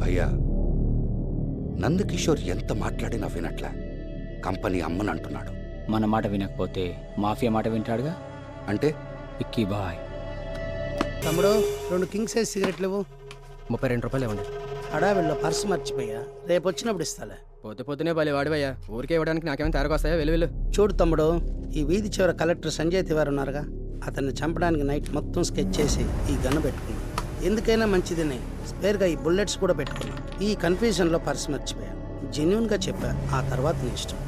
భయ్యా, నందకిషోర్ ఎంత మాట్లాడినా వినట్లే. కంపెనీ అమ్మని అంటున్నాడు. మన మాట వినకపోతే మాఫియా మాట వింటాడుగా. అంటే విక్కీ బాయ్. తమ్ముడు 2 కింగ్ సైజ్ సిగరెట్లు ఇవ్వు. 32 రూపాయలు ఇవ్వండి. హడావిల్లో పర్సు మర్చిపోయా, రేపు వచ్చినప్పుడు ఇస్తాలే. పొద్దునే భలే వాడివయ్యా, ఊరికే ఇవ్వడానికి నాకేమైనా తేరకొస్తాయా? వెళ్ళు. చూడు తమ్ముడు, ఈ వీధి చివర కలెక్టర్ సంజయ్ తివారి ఉన్నారుగా, అతన్ని చంపడానికి నైట్ మొత్తం స్కెచ్ చేసి ఈ గన్ను పెట్టుకున్నాం. ఎందుకైనా మంచిదని స్పేర్గా ఈ బుల్లెట్స్ కూడా పెట్టుకున్నాం. ఈ కన్ఫ్యూజన్లో పర్సు మర్చిపోయా. జెన్యున్గా చెప్పా, ఆ తర్వాత నీ ఇష్టం.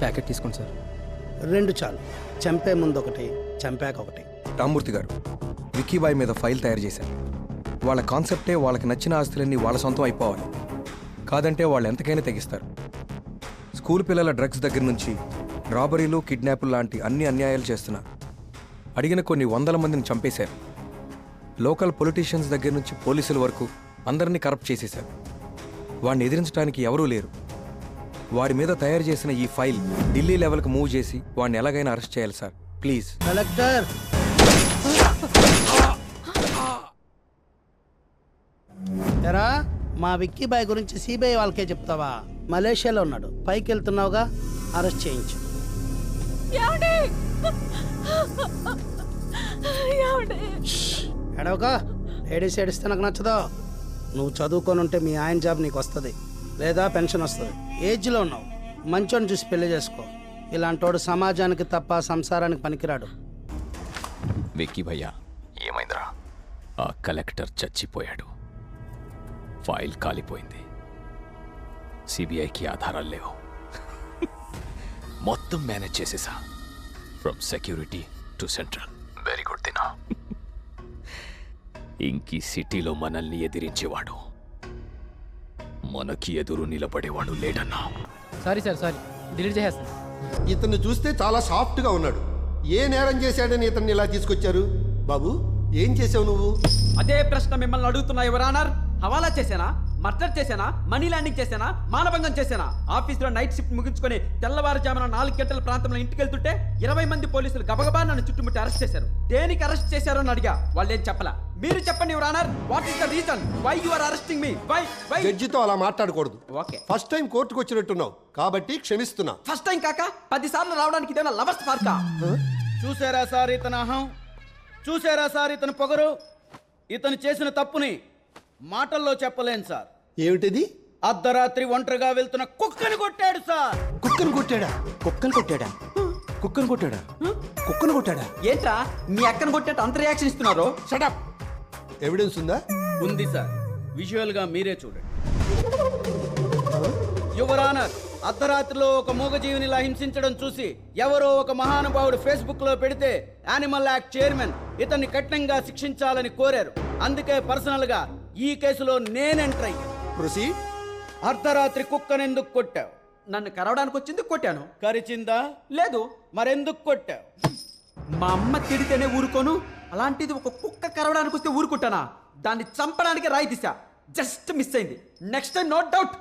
ప్యాకెట్ తీసుకోండి సార్. 2 చాలు. చంపే ముందు ఒకటి, చంపాక ఒకటి. రామ్మూర్తి గారు, విక్కీబాయ్ మీద ఫైల్ తయారు చేశారు. వాళ్ళ కాన్సెప్టే వాళ్ళకి నచ్చిన ఆస్తులన్నీ వాళ్ళ సొంతం అయిపోవాలి. కాదంటే వాళ్ళు ఎంతకైనా తెగిస్తారు. స్కూల్ పిల్లల డ్రగ్స్ దగ్గర నుంచి రాబరీలు, కిడ్నాపులు లాంటి అన్ని అన్యాయాలు చేస్తున్నారు. అడిగిన కొన్ని 100 మందిని చంపేశారు. లోకల్ పొలిటీషియన్స్ దగ్గర నుంచి పోలీసుల వరకు అందరినీ కరప్ట్ చేసేశారు. వాడిని ఎదిరించడానికి ఎవరూ లేరు. వాడి మీద తయారు చేసిన ఈ ఫైల్ ఢిల్లీ లెవెల్కి మూవ్ చేసి వాడిని ఎలాగైనా అరెస్ట్ చేయాలి సార్, ప్లీజ్. కలెక్టర్, ఎరా మా విక్కీ బాయ్ గురించి సిబిఐ వాళ్ళకే చెప్తావా? మలేషియాలో ఉన్నాడు, పైకి వెళ్తున్నావుగా, అరెస్ట్ చేయించు. ఎడవక, లేడీస్ ఏడిస్తే నాకు నచ్చదు. నువ్వు చదువుకొని ఉంటే మీ ఆయన జాబ్ నీకు వస్తుంది, లేదా పెన్షన్ వస్తుంది. ఏజ్లో ఉన్నావు, మంచోని చూసి పెళ్లి చేసుకో. ఇలాంటోడు సమాజానికి తప్ప సంసారానికి పనికిరాడు. విక్కీ భయ్యా, ఏమైందిరా? ఆ కలెక్టర్ చచ్చిపోయాడు, ఫైల్ కాలిపోయింది, సిబిఐకి ఆధారాలు లేవు. మొత్తం మేనేజ్ చేసేసా, from security to central. Very good Dina. ఇంకీ సిటీలో మనల్ని ఎదిరించేవాడు, మనకి ఎదురు నిలబడేవాడు లేడన్నా. సారీ డిలీట్ చేసేస్తాను. ఇతన్ని చూస్తే చాలా సాఫ్ట్గా ఉన్నాడు. ఏ నేరం చేశాడని ఇతన్ని ఇలా తీసుకొచ్చారు? బాబు, ఏం చేసావు నువ్వు? అదే ప్రశ్న మిమ్మల్ని అడుగుతున్నా యువర్ ఆనర్. హవాలా చేశానా, మర్డర్ చేశానా, మనీ ల్యాండింగ్ చేశానా, మానభంగం చేశానా? ఆఫీసులో నైట్ షిఫ్ట్ ముగించుకొని తెల్లవారుజామున 4 గంటల ప్రాంతంలో ఇంటికి వెళ్తుంటే 20 మంది పోలీసులు గబగబా నన్ను చుట్టుముట్టి అరెస్ట్ చేశారు. దేనికి అరెస్ట్ చేశారో అని అడిగా, వాళ్ళు ఏం చెప్పలా. మీరు చెప్పండి your honour, what is the reason why you are arresting me? Why? జడ్జితో అలా మాట్లాడకూడదు. ఓకే, ఫస్ట్ టైం కోర్టుకు వచ్చినట్టున్నావు కాబట్టి క్షమిస్తున్నా. ఫస్ట్ టైం కాక 10 సార్లు రావడానికి ఇదేనా లవర్స్ పార్కా? చూసారా సార్ ఇతను అహం, చూసారా సార్ ఇతను పొగరు. ఇతను చేసిన తప్పుని మాటల్లో చెప్పలేను సార్. ఏమిటిది? అర్ధరాత్రి ఒంటరిగా వెళ్తున్న కుక్కని కొట్టాడు సార్. కుక్కను కొట్టాడా? కుక్కను కొట్టాడా? ఏంట్రా మీ అక్కను కొట్టేట అంత రియాక్షన్ ఇస్తున్నారు? షటప్. ఎవిడెన్స్ ఉందా? ఉంది సార్, విజువల్ గా మీరే చూడండి. యువర్ ఆనర్, అర్ధరాత్రిలో ఒక మూగజీవినిలా హింసించడం చూసి ఎవరో ఒక మహానుభావుడు ఫేస్బుక్ లో పెడితే యానిమల్ యాక్ట్ చైర్మన్ ఇతన్ని కఠినంగా శిక్షించాలని కోరారు. అందుకే పర్సనల్ గా ఈ కేసులో నేను ఎంటర్ అయ్యా. ప్రొసీడ్. అర్ధరాత్రి కుక్కనెందుకు కొట్టావు? నన్ను కరవడానికి వచ్చింది, కొట్టాను. కరిచిందా? లేదు. మరెందుకు కొట్టావు? మా అమ్మ తిడితేనే ఊరుకోను, అలాంటిది ఒక కుక్క కరవడానికి వస్తే ఊరుకుంటానా? దాన్ని చంపడానికి రాయి దిశ జస్ట్ మిస్ అయింది. నెక్స్ట్ టైం నో డౌట్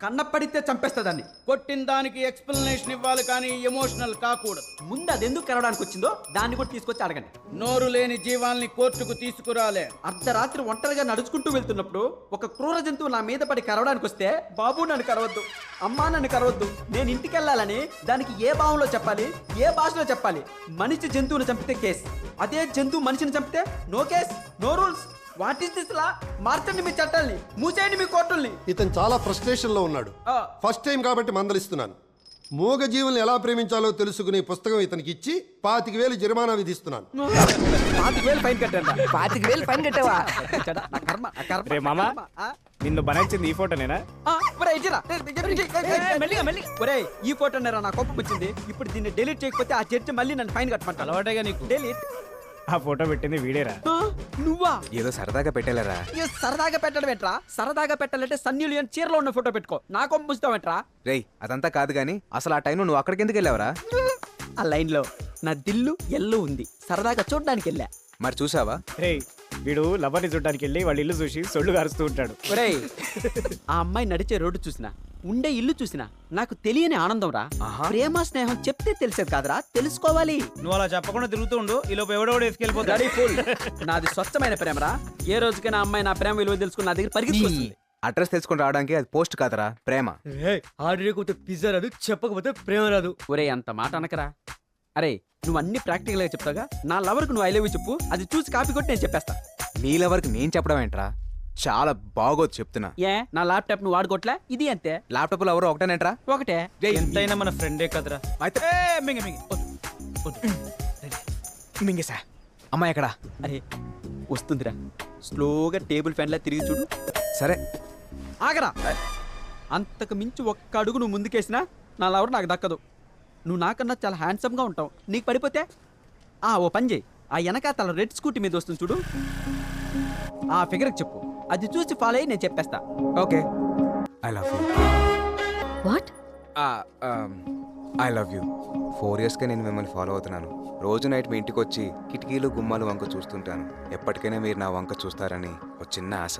కన్న పడితే చంపేస్తుందాన్ని. కొట్టిన దానికి ఎక్స్ప్లెనేషన్ ఇవ్వాలి కానీ ఎమోషనల్ కాకూడదు. ముందు అది ఎందుకు కరవడానికి వచ్చిందో దాన్ని కూడా తీసుకొచ్చి అడగండి. నోరు లేని జీవాల్ని కోర్టుకు తీసుకురాలే. అర్ధరాత్రి ఒంటరిగా నడుచుకుంటూ వెళ్తున్నప్పుడు ఒక క్రూర జంతువు నా మీద పడి కరవడానికి వస్తే, బాబు నన్ను కరవద్దు, అమ్మా నన్ను కరవద్దు, నేను ఇంటికి వెళ్ళాలని దానికి ఏ భావంలో చెప్పాలి, ఏ భాషలో చెప్పాలి? మనిషి జంతువుని చంపితే కేస్, అదే జంతువు మనిషిని చంపితే no case, no rules. What is this law? మార్చండి మీ చట్టాల్ని, మూసేయండి మీ కోర్టుల్ని. ఇతను చాలా ఫ్రస్ట్రేషన్ లో ఉన్నాడు. ఫస్ట్ టైం కాబట్టి మందలిస్తున్నాను. మూగ జీవుల్ని ఎలా ప్రేమించాలో తెలుసుకునే పుస్తకం ఇతనికి ఇచ్చి 25,000 జరిమానా విధిస్తున్నాను. 25,000 ఫైన్ కట్టండి. 25,000 ఫైన్ కట్టావా? రే మామా, నిన్ను బనాయించింది ఈ ఫోటోనేనా? ఈ ఫోటో నా కోపం వచ్చింది. ఇప్పుడు దీన్ని డిలీట్ చేయకపోతే ఆ చర్చ మళ్ళీ నన్ను ఫైన్ కట్టమంటాను. అలవాటేగా నీకు. డిలీట్. ఆ ఫోటో పెట్టింది వీడేరా? నువ్వా? ఏదో సరదాగా పెట్టలేరా? సరదాగా పెట్టడం ఏంట్రా? సరదాగా పెట్టాలంటే సన్నీ లియోన్ చీరలో ఉన్న ఫోటో పెట్టుకో. నా కోపం పుస్తావేంట్రా? రేయ్, అదంతా కాదు గానీ అసలు ఆ టైంలో నువ్వు అక్కడికి ఎందుకు వెళ్ళావరా? ఆ లైన్ లో నా దిల్లు ఎల్లు ఉంది, సరదాగా చూడడానికి వెళ్ళా. మరి చూసావా? రే, వీడు లవర్ని చూడడానికి వెళ్ళి వాళ్ళ ఇల్లు చూసి సొళ్ళు గారుస్తూ ఉంటాడు. ఒరేయ్, ఆ అమ్మాయి నడిచే రోడ్డు చూసినా ఉండే ఇల్లు చూసినా నాకు తెలియని ఆనందం రా. ప్రేమ స్నేహం చెప్తే తెలిసేది కాదురా, తెలుసుకోవాలి. నువ్వు అలా చెప్పకుండా తిరుగుతూ ఉండు, ఈ లోపు ఎవడోడు ఎత్తుకెళ్ళిపోతాడు. Bloody fool. నాది స్వచ్ఛమైన ప్రేమరా. ఏ రోజుకైనా అమ్మాయి నా ప్రేమ విలువ తెలుసుకుని నా దగ్గర పరిగెత్తుకొస్తుంది. అడ్రస్ తెలుసుకొని రావడానికి అది పోస్ట్ కాదరా, ప్రేమ. ఆర్డర్ పిజ్జా రాదు, చెప్పకపోతే ప్రేమ రాదు. ఒరే అంత మాట అనకరా. అరే నువ్వు అన్ని ప్రాక్టికల్ గా చెప్తాగా, నా లవర్కు నువ్వు ఐ లవ్ యూ చెప్పు, అది చూసి కాపీ కొట్టి నేను చెప్పేస్తా. నీళ్ళ వరకు నేను చెప్పడం ఏంట్రా, చాలా బాగోదు చెప్తున్నా. ఏ నా ల్యాప్టాప్ నువ్వు వాడుకోవట్లే, ఇది అంతే. ల్యాప్టాప్ లో ఎవరు ఒకటేనేంట్రా? ఒకటే. ఎంతైనా మన ఫ్రెండే కదరా. అయితే మింగేసా. అమ్మాయి ఎక్కడా? అరే వస్తుందిరా, స్లోగా టేబుల్ ఫ్యాన్ లా తిరిగి చూడు. సరే ఆగరా. అంతకు మించి ఒక్క అడుగు నువ్వు ముందుకేసినా నా లవర్ నాకు దక్కదు. నువ్వు నాకన్నా చాలా హ్యాండ్సమ్ గా ఉంటావు, నీకు పడిపోతే ఓ పని చేయి, ఆ వెనకాతల రెడ్ స్కూటీ మీద వస్తుంది చూడు, ఆ ఫిగర్కి చెప్పు, అది చూసి ఫాలో అయ్యి నేను చెప్పేస్తా. Okay. I love you. What? I love you. 4 yearsకే నేను మిమ్మల్ని ఫాలో అవుతున్నాను. రోజు నైట్ మీ ఇంటికి వచ్చి కిటికీలు గుమ్మాలు వంక చూస్తుంటాను. ఎప్పటికైనా మీరు నా వంక చూస్తారని ఒక చిన్న ఆశ.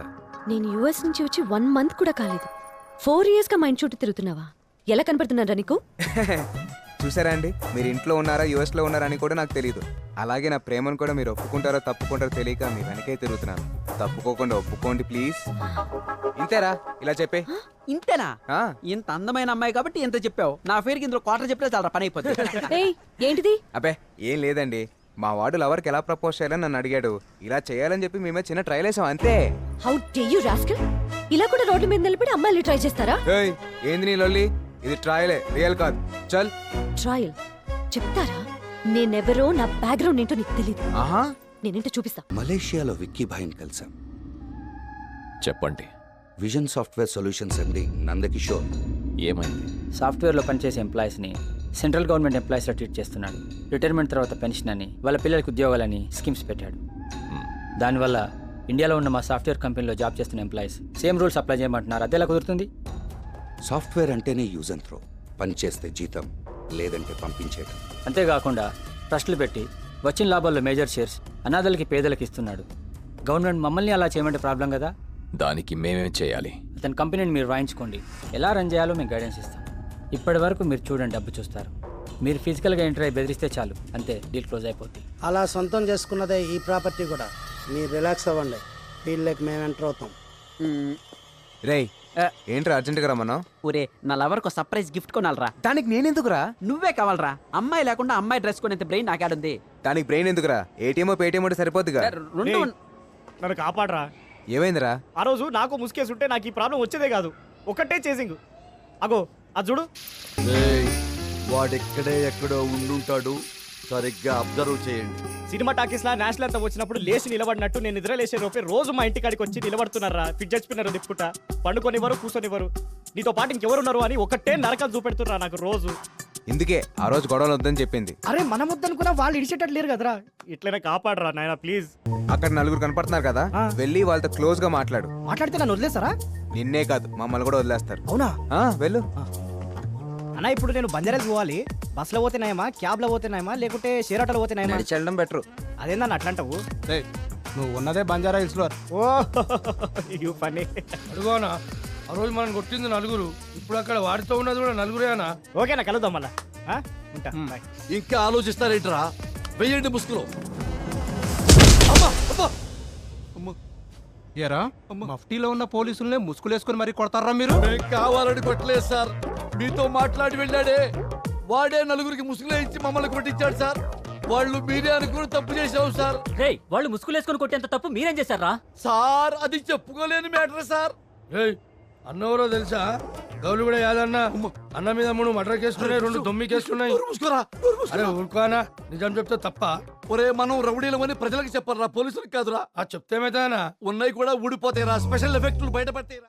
నేను యుఎస్ నుంచి వచ్చి 1 month కూడా కాలేదు. 4 yearsగా మా ఇంటి చుట్టూ తిరుగుతున్నావా? ఎలా కనపడుతున్నారా నీకు? చూసారా అండి, మీరు ఇంట్లో ఉన్నారా యుఎస్లో ఉన్నారా అని కూడా నాకు తెలియదు. అలాగే నా ప్రేమను కూడా మీరు ఒప్పుకుంటారో తప్పుకుంటారో తెలియక మీ వెనకే తిరుగుతున్నాను. తప్పుకోకుండా ఒప్పుకోండి ప్లీజ్. ఇంతేరా, ఇలా చెప్పే. ఇంతేనా? ఇంత అందమైన అమ్మాయి కాబట్టి ఇంత చెప్పావు. నా పేరుకి ఇందులో క్వార్టర్ చెప్తే చాలా పని అయిపోతుంది. ఏంటిది? అబ్బే ఏం లేదండి, మా వాడు లవర్కి ఎలా ప్రపోజ్ చేయాలని నన్ను అడిగాడు. ఇలా చేయాలని చెప్పి మేమే చిన్న ట్రైల్ వేసాం అంతే. How day you rascal! ఇలా కూడా రోడ్ల మీద నిలబడి అమ్మాయిలు ట్రై చేస్తారా? ఏయ్ ఏంది నీ లొల్లి? ఇది ట్రయలే, రియల్ కాదు. చల్. ట్రయల్ చెప్తారా? నేనెవరో, నా బ్యాక్గ్రౌండ్ ఏంటో నీకు తెలియదు. నేనేంటో చూపిస్తా. మలేషియాలో విక్కీ భాయ్ని కలిసాం. చెప్పండి. విజన్ సాఫ్ట్వేర్ సొల్యూషన్స్ ఎండి నందకిషోర్. ఏమైంది? సాఫ్ట్వేర్లో పనిచేసే ఎంప్లాయీస్ని సెంట్రల్ గవర్నమెంట్ ఎంప్లాయీస్లో ట్రీట్ చేస్తున్నాడు. రిటైర్మెంట్ తర్వాత పెన్షన్ అని, వాళ్ళ పిల్లలకి ఉద్యోగాలని స్కీమ్స్ పెట్టాడు. దానివల్ల ఇండియాలో ఉన్న మా సాఫ్ట్వేర్ కంపెనీలో జాబ్ చేస్తున్న ఎంప్లాయీస్ సేమ్ రూల్స్ అప్లై చేయమంటున్నారు. అదేలా కుదురుతుంది? సాఫ్ట్వేర్ అంటేనే యూజ్ అండ్ త్రో. పని చేస్తే జీతం, లేదంటే పంపించేయడం. అంతేకాకుండా ట్రస్టులు పెట్టి వచ్చిన లాభాల్లో మేజర్ షేర్స్ అనాథలకి పేదలకి ఇస్తున్నాడు. గవర్నమెంట్ మమ్మల్ని అలా చేయమంటే ప్రాబ్లం కదా. దానికి మేమేం చేయాలి? అతని కంపెనీని మీరు రాయించుకోండి, ఎలా రన్ చేయాలో మేము గైడెన్స్ ఇస్తాం. ఇప్పటి వరకు మీరు చూడండి, డబ్బు చూస్తారు. మీరు ఫిజికల్గా ఎంటర్ అయ్యి బెదిరిస్తే చాలు, అంతే, డీల్ క్లోజ్ అయిపోతుంది. అలా సొంతం చేసుకున్నదే ఈ ప్రాపర్టీ కూడా. మీరు రిలాక్స్ అవ్వండి, ఫీల్డ్లోకి మేము ఎంటర్ అవుతాం. రేయ్ ఏంట్రా అర్జెంట్గా రమ్మన్నావు? ఒరే నా లవర్కి సర్ప్రైజ్ గిఫ్ట్ కొనాలరా. దానికి నేనెందుకురా? నువ్వే కావాలరా. అమ్మాయి లేకుండా అమ్మాయి డ్రెస్ కొనేంత బ్రెయిన్ నాకాడుంది. దానికి బ్రెయిన్ ఎందుకురా? ఏటీఎం పేటీఎం అంటే సరిపోద్దిగా. రెండు నన్ను కాపాడరా. ఏమైందిరా? ఆ రోజు నాకు ముసుకేసుంటే నాకు ఈ ప్రాబ్లం వచ్చేదే కాదు. ఒకటే చేసింగ్. అగో అది చూడు. వాడెక్కడే ఎక్కడో ఉండుంటాడు, సరిగ్గా అబ్జర్వ్ చేయండి. సినిమా టాకీస్ లా నేషనల్ అంతా వచ్చినప్పుడు లేచి నిలబడినట్టు నేను నిద్ర లేచే లోపే రోజు మా ఇంటి కాడికి వచ్చి నిలబడుతున్నారా. ఫిట్ చచ్చిపోయినారు దిప్పుకుంటా. పండుకొనివ్వరు, కూర్చొనివ్వరు. నీతో పాటు ఇంకెవరున్నారు అని ఒకటే నరకాలు చూపెడుతున్నా నాకు రోజు. ఇందుకే ఆ రోజు గొడవలు వద్దని చెప్పింది. అరే మనం వద్దనుకున్నా వాళ్ళు ఇడిచేటట్టు లేరు కదరా. ఇట్లనే కాపాడరా నాయనా ప్లీజ్. అక్కడ 4 కనపడుతున్నారు కదా, వెళ్ళి వాళ్ళతో క్లోజ్ గా మాట్లాడు. మాట్లాడితే నన్ను వదిలేస్తారా? నిన్నే కాదు మమ్మల్ని కూడా వదిలేస్తారు. అవునా? వెళ్ళు. అన్నా ఇప్పుడు నేను బంజారాస్ పోవాలి. బస్సులో పోతేనాయమా, క్యాబ్ లో పోతేనాయమా, లేకుంటే షేర్ ఆటోలో పోతేనాయమా? చెల్లడం బెటర్. అదేందన్న అట్లా అంటావు? నువ్వు ఉన్నదే బంజారా హిల్స్ లో. You funny. అడుగోనా, ఆ రోజు మనం కొట్టింది 4, ఇప్పుడు అక్కడ వాడితో ఉన్నది కూడా 4. ఓకేనా, కలుద్దాం మళ్ళా. ఉంటా. ఇంకా ఆలోచిస్తారేంట్రా? వెయ్యండి ముసుగులో. ఏరా, మఫ్టీలో ఉన్న పోలీసుల్ని ముసుగులేసుకుని మరి కొడతారా మీరు? కావాలని కొట్టలేదు సార్, మీతో మాట్లాడి వెళ్ళాడే వాడే 4 ముసుగులో ఇచ్చి మమ్మల్ని కొట్టించాడు సార్. వాళ్ళు మీరే అనుకుని తప్పు చేసావు సార్. వాళ్ళు ముసుగులేసుకుని కొట్టేంత తప్పు మీరేం చేశారా సార్? అది చెప్పుకోలేని మ్యాటర్ సార్. అన్నవరో తెలుసా? గౌలు కూడా యాదన్న అన్న మీద 3 మర్డర్ కేసులున్నాయి, 2 దొమ్మి కేసులున్నాయి. అరే ఊరుకోనా, నిజం చెప్తే తప్ప? ఒరే మనం రౌడీలమని ప్రజలకు చెప్పరా, పోలీసులకు కాదురా. చెప్తేమైతేనా? ఉన్నాయి కూడా ఊడిపోతాయిరా, స్పెషల్ ఎఫెక్టులు బయటపడతాయిరా.